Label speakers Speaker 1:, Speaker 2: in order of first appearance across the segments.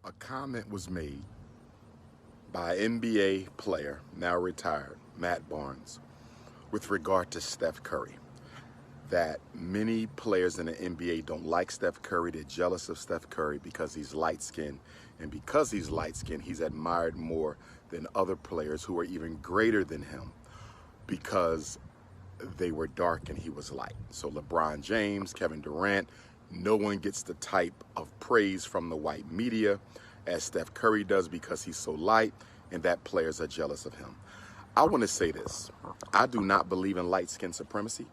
Speaker 1: A comment was made by NBA player, now retired, Matt Barnes, with regard to Steph Curry, that many players in the NBA don't like Steph Curry. They're jealous of Steph Curry because he's light-skinned. And because he's light-skinned, he's admired more than other players who are even greater than him because they were dark and he was light. So LeBron James, Kevin Durant, no one gets the type of praise from the white media as Steph Curry does because he's so light, and that players are jealous of him. I want to say this. I do not believe in light skin supremacy.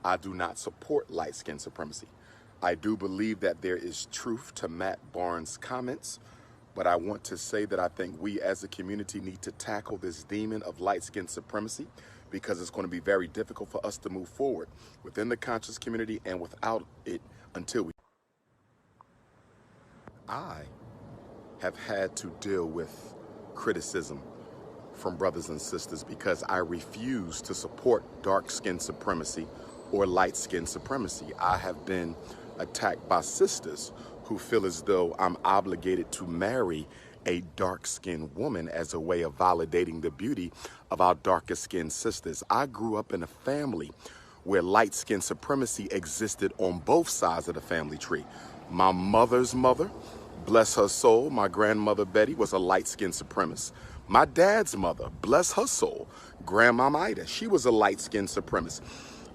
Speaker 1: I do not support light skin supremacy. I do believe that there is truth to Matt Barnes' comments, but I want to say that I think we as a community need to tackle this demon of light skin supremacy, because it's going to be very difficult for us to move forward within the conscious community and without it until we. I have had to deal with criticism from brothers and sisters because I refuse to support dark skin supremacy or light skin supremacy. I have been attacked by sisters who feel as though I'm obligated to marry a dark-skinned woman as a way of validating the beauty of our darker-skinned sisters. I grew up in a family where light-skin supremacy existed on both sides of the family tree. My mother's mother, bless her soul, my grandmother Betty, was a light-skinned supremacist. My dad's mother, bless her soul, Grandma Ida, she was a light-skinned supremacist.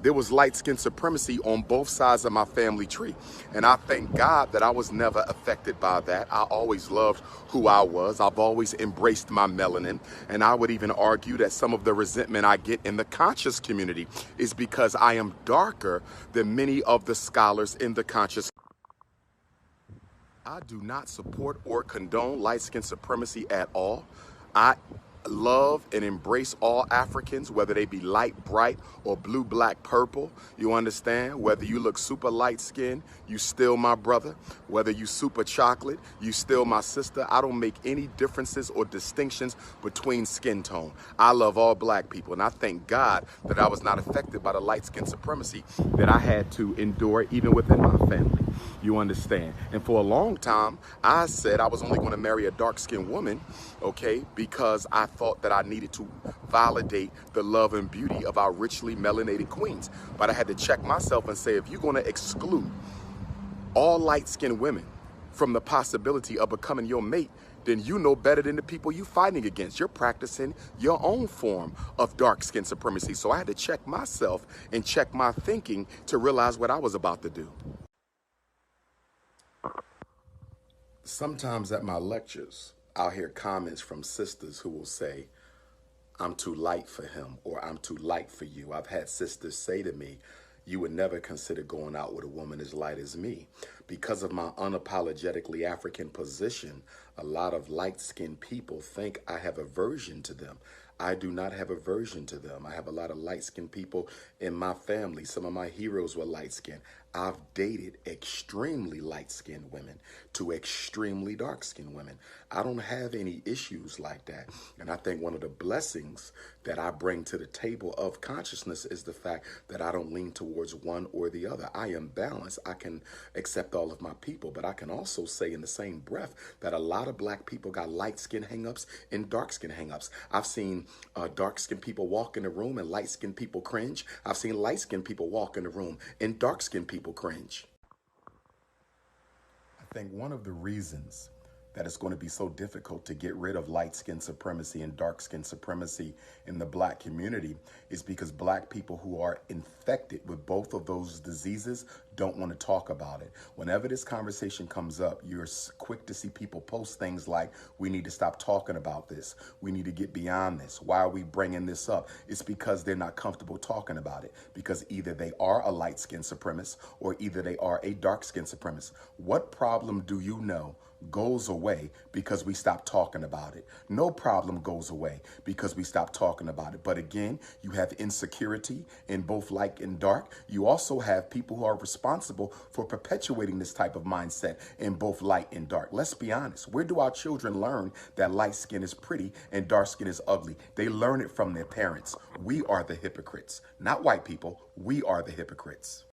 Speaker 1: There was light skin supremacy on both sides of my family tree. And I thank God that I was never affected by that. I always loved who I was. I've always embraced my melanin. And I would even argue that some of the resentment I get in the conscious community is because I am darker than many of the scholars in the conscious. I do not support or condone light skin supremacy at all. I love and embrace all Africans, whether they be light, bright, or blue, black, purple. You understand? Whether you look super light skinned, you still my brother. Whether you super chocolate, you still my sister. I don't make any differences or distinctions between skin tone. I love all black people, and I thank God that I was not affected by the light skin supremacy that I had to endure even within my family. You understand? And for a long time, I said I was only going to marry a dark-skinned woman, okay, because I thought that I needed to validate the love and beauty of our richly melanated queens. But I had to check myself and say, if you're going to exclude all light-skinned women from the possibility of becoming your mate, then you know better than the people you're fighting against. You're practicing your own form of dark skin supremacy. So I had to check myself and check my thinking to realize what I was about to do. Sometimes at my lectures, I'll hear comments from sisters who will say, I'm too light for him, or I'm too light for you. I've had sisters say to me, you would never consider going out with a woman as light as me. Because of my unapologetically African position, a lot of light-skinned people think I have aversion to them. I do not have aversion to them. I have a lot of light-skinned people in my family. Some of my heroes were light-skinned. I've dated extremely light-skinned women to extremely dark-skinned women. I don't have any issues like that. And I think one of the blessings that I bring to the table of consciousness is the fact that I don't lean towards one or the other. I am balanced. I can accept all of my people, but I can also say in the same breath that a lot of black people got light-skinned hang-ups and dark-skinned hang-ups. I've seen dark-skinned people walk in the room and light-skinned people cringe. I've seen light-skinned people walk in the room and dark-skinned people cringe. I think one of the reasons that it's going to be so difficult to get rid of light skin supremacy and dark skin supremacy in the black community is because black people who are infected with both of those diseases don't want to talk about it. Whenever this conversation comes up, you're quick to see people post things like, we need to stop talking about this. We need to get beyond this. Why are we bringing this up? It's because they're not comfortable talking about it, because either they are a light skin supremacist or either they are a dark skin supremacist. What problem do you know goes away because we stop talking about it? No problem goes away because we stop talking about it. But again, you have insecurity in both light and dark. You also have people who are responsible for perpetuating this type of mindset in both light and dark. Let's be honest. Where do our children learn that light skin is pretty and dark skin is ugly? They learn it from their parents. We are the hypocrites, not white people. We are the hypocrites.